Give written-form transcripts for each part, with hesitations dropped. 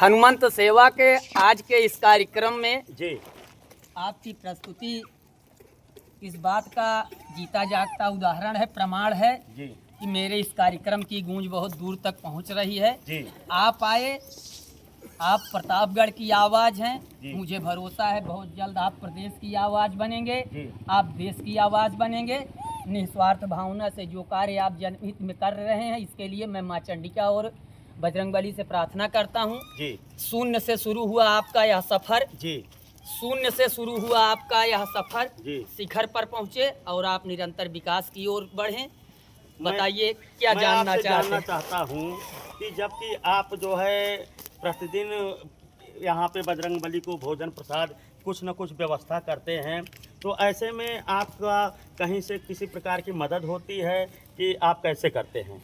हनुमंत सेवा के आज के इस कार्यक्रम में जी आपकी प्रस्तुति इस बात का जीता जागता उदाहरण है, प्रमाण है जी कि मेरे इस कार्यक्रम की गूंज बहुत दूर तक पहुंच रही है। जी आप आए, आप प्रतापगढ़ की आवाज़ हैं। जी। मुझे भरोसा है बहुत जल्द आप प्रदेश की आवाज़ बनेंगे, जी। आप देश की आवाज़ बनेंगे। निस्वार्थ भावना से जो कार्य आप जनहित में कर रहे हैं, इसके लिए मैं माँ चंडिका और बजरंगबली से प्रार्थना करता हूँ। जी शून्य से शुरू हुआ आपका यह सफ़र, जी शून्य से शुरू हुआ आपका यह सफ़र जी। शिखर पर पहुँचे और आप निरंतर विकास की ओर बढ़ें। मैं- बताइए क्या मैं जानना आपसे चाहते जानना हैं? चाहता हूँ कि जबकि आप जो है प्रतिदिन यहाँ पे बजरंगबली को भोजन प्रसाद कुछ न कुछ व्यवस्था करते हैं, तो ऐसे में आपका कहीं से किसी प्रकार की मदद होती है कि आप कैसे करते हैं?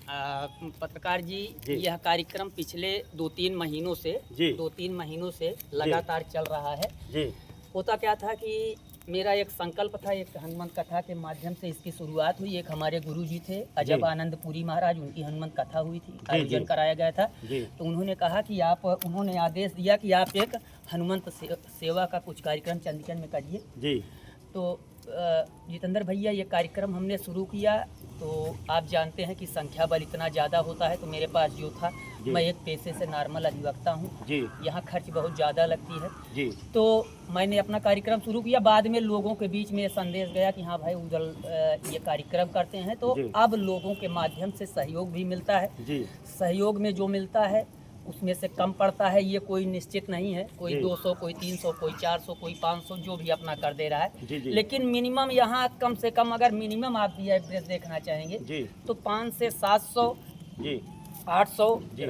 पत्रकार जी, जी। यह कार्यक्रम पिछले 2-3 महीनों से जी। 2-3 महीनों से लगातार चल रहा है। जी होता क्या था कि मेरा एक संकल्प था, एक हनुमंत कथा के माध्यम से इसकी शुरुआत हुई। एक हमारे गुरुजी थे अजब आनंदपुरी महाराज, उनकी हनुमंत कथा हुई थी, आयोजन कराया गया था। जी तो उन्होंने कहा कि उन्होंने आदेश दिया कि आप एक हनुमंत सेवा का कुछ कार्यक्रम चंडीगढ़ में करिए। जी तो जितेंद्र भैया, ये कार्यक्रम हमने शुरू किया तो आप जानते हैं कि संख्या बल इतना ज़्यादा होता है, तो मेरे पास जो था, जी। मैं एक पेशे से नॉर्मल अधिवक्ता हूँ, जी यहाँ खर्च बहुत ज़्यादा लगती है। जी तो मैंने अपना कार्यक्रम शुरू किया। बाद में लोगों के बीच में ये संदेश गया कि हाँ भाई उदल ये कार्यक्रम करते हैं, तो जी। अब लोगों के माध्यम से सहयोग भी मिलता है। जी सहयोग में जो मिलता है उसमें से कम पड़ता है, ये कोई निश्चित नहीं है। कोई जी। 200, कोई 300, कोई 400, कोई 500, जो भी अपना कर दे रहा है। जी जी लेकिन मिनिमम यहाँ कम से कम, अगर मिनिमम आप भी एवरेज देखना चाहेंगे जी तो 5 से 700, जी 800 जी।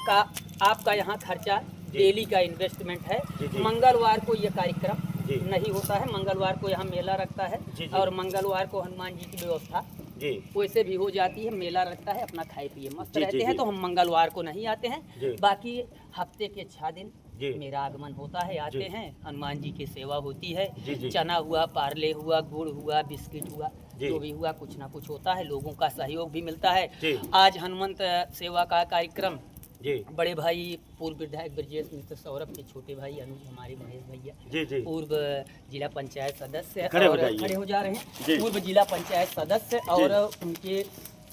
का आपका यहाँ खर्चा डेली का इन्वेस्टमेंट है। जी, जी। मंगलवार को ये कार्यक्रम जी। नहीं होता है, मंगलवार को यहाँ मेला रखता है। जी, जी। और मंगलवार को हनुमान जी की व्यवस्था जी वैसे भी हो जाती है, मेला रखता है, अपना खाए पिए मस्त जी, जी, रहते हैं। जी। तो हम मंगलवार को नहीं आते हैं। जी। बाकी हफ्ते के 6 दिन जी। मेरा आगमन होता है, आते जी। हैं, हनुमान जी की सेवा होती है। जी, जी। चना हुआ, पार्ले हुआ, गुड़ हुआ, बिस्किट हुआ, जी। जो भी हुआ कुछ ना कुछ होता है। लोगों का सहयोग भी मिलता है। जी। आज हनुमंत सेवा का कार्यक्रम जी बड़े भाई पूर्व विधायक ब्रजेश मित्र सौरभ के छोटे भाई अनुज, हमारे महेश भैया, जी जी पूर्व जिला पंचायत सदस्य खड़े हो और जाइए। खड़े हो जा रहे जी। हैं, पूर्व जिला पंचायत सदस्य और उनके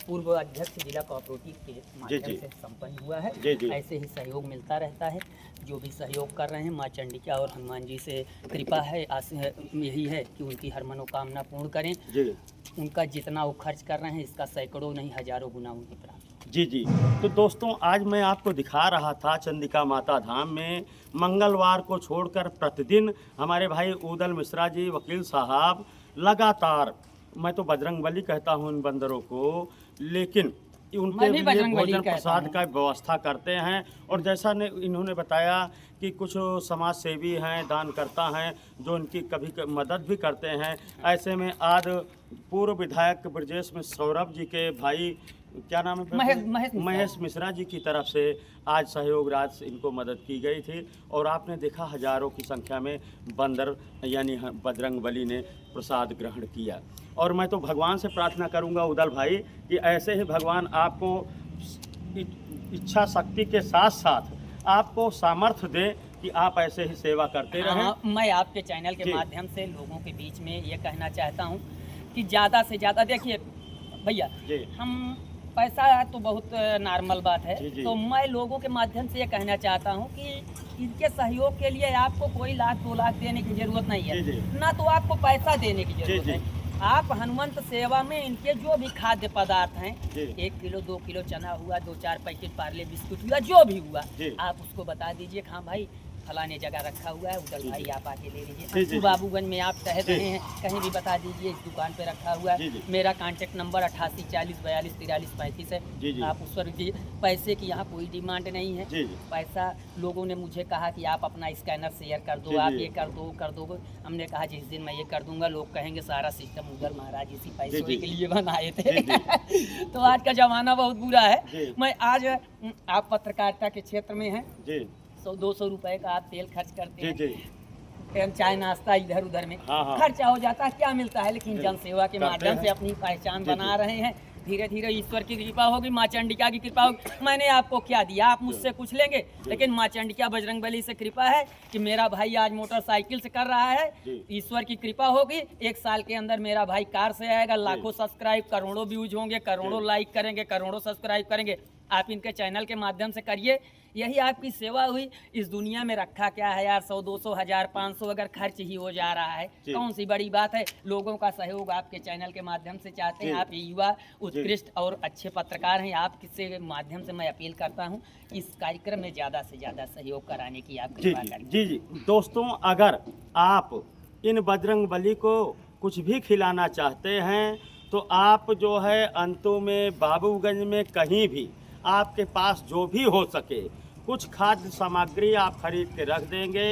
पूर्व अध्यक्ष जिला कोऑपरेटिव के माध्यम जी। से संपन्न हुआ है। जी, जी। ऐसे ही सहयोग मिलता रहता है। जो भी सहयोग कर रहे हैं, माँ चंडिका और हनुमान जी से कृपा है, यही है कि उनकी हर मनोकामना पूर्ण करें। जी उनका जितना वो खर्च कर रहे हैं, इसका सैकड़ों नहीं हजारों गुना उनकी प्राप्त। जी जी। तो दोस्तों, आज मैं आपको दिखा रहा था चंडिका माता धाम में मंगलवार को छोड़कर प्रतिदिन हमारे भाई उदल मिश्रा जी वकील साहब लगातार, मैं तो बजरंगबली कहता हूँ इन बंदरों को, लेकिन उनके मैं भी लिए बजरंगबली भोजन कहता प्रसाद हूँ। का व्यवस्था करते हैं। और जैसा ने इन्होंने बताया कि कुछ समाज सेवी हैं, दान करता हैं, जो इनकी कभी मदद भी करते हैं। ऐसे में आज पूर्व विधायक ब्रजेश में सौरभ जी के भाई, क्या नाम है, महेश मिश्रा जी की तरफ से आज सहयोग राशि इनको मदद की गई थी। और आपने देखा हजारों की संख्या में बंदर यानी बजरंगबली ने प्रसाद ग्रहण किया। और मैं तो भगवान से प्रार्थना करूंगा उदल भाई कि ऐसे ही भगवान आपको इच्छा शक्ति के साथ साथ आपको सामर्थ्य दे कि आप ऐसे ही सेवा करते रहें। मैं आपके चैनल के जी। माध्यम से लोगों के बीच में ये कहना चाहता हूँ कि ज़्यादा से ज़्यादा, देखिए भैया, जी हम पैसा तो बहुत नॉर्मल बात है। जी, जी। तो मैं लोगों के माध्यम से ये कहना चाहता हूँ कि इनके सहयोग के लिए आपको कोई 1-2 लाख देने की ज़रूरत नहीं है, जी, जी। ना तो आपको पैसा देने की ज़रूरत जी, जी। है। आप हनुमंत सेवा में इनके जो भी खाद्य पदार्थ हैं, जी। 1 किलो 2 किलो चना हुआ, 2-4 पैकेट पार्ले बिस्कुट हुआ, जो भी हुआ, जी। आप उसको बता दीजिए, हाँ भाई फलाने जगह रखा हुआ है, उधर जी, भाई जी। आप आके ले जी, लीजिए। जी। बाबूगंज में आप कह जी। रहे हैं, कहीं भी बता दीजिए, इस दुकान पे रखा हुआ जी, है। जी। मेरा कांटेक्ट नंबर 88 40 42 43 35 है। जी, जी। आप उस पर भी, पैसे की यहाँ कोई डिमांड नहीं है। जी, जी। पैसा, लोगों ने मुझे कहा कि आप अपना स्कैनर शेयर कर दो, जी, आप जी। ये कर दो, कर दो। हमने कहा जिस दिन मैं ये कर दूंगा, लोग कहेंगे सारा सिस्टम उधर महाराज इसी पैसे जी, जी। के लिए बनाए थे। जी, तो आज का जमाना बहुत बुरा है। जी। मैं आज, आप पत्रकारिता के क्षेत्र में हैं, जी 100-200 रुपए का आप तेल खर्च करते जी हैं, जी चाय नाश्ता इधर उधर में हाँ, हाँ। खर्चा हो जाता है, क्या मिलता है, लेकिन जी। जनसेवा के करते माध्यम हैं। से अपनी पहचान जी, बना जी। रहे हैं। धीरे धीरे ईश्वर की कृपा होगी, माँ चंडिका की कृपा होगी। मैंने आपको क्या दिया, आप मुझसे कुछ लेंगे, लेकिन माँ चंडिका बजरंगबली से कृपा है कि मेरा भाई आज मोटरसाइकिल से कर रहा है। ईश्वर की कृपा होगी, 1 साल के अंदर मेरा भाई कार से आएगा, लाखों सब्सक्राइब, करोड़ों व्यूज होंगे, करोड़ों लाइक करेंगे, करोड़ों सब्सक्राइब करेंगे। आप इनके चैनल के माध्यम से करिए, यही आपकी सेवा हुई। इस दुनिया में रखा क्या है यार, 100, 200, 1000, 500 अगर खर्च ही हो जा रहा है, कौन सी बड़ी बात है। लोगों का सहयोग आपके चैनल के माध्यम से चाहते हैं। आप युवा उत्कृष्ट और अच्छे पत्रकार हैं, आप किससे माध्यम से मैं अपील करता हूं इस कार्यक्रम में ज़्यादा से ज़्यादा सहयोग कराने की आप कृपा करें। जी दोस्तों, अगर आप इन बजरंगबली को कुछ भी खिलाना चाहते हैं तो आप जो है अंतों में बाबूगंज में कहीं भी आपके पास जो भी हो सके कुछ खाद्य सामग्री आप खरीद के रख देंगे।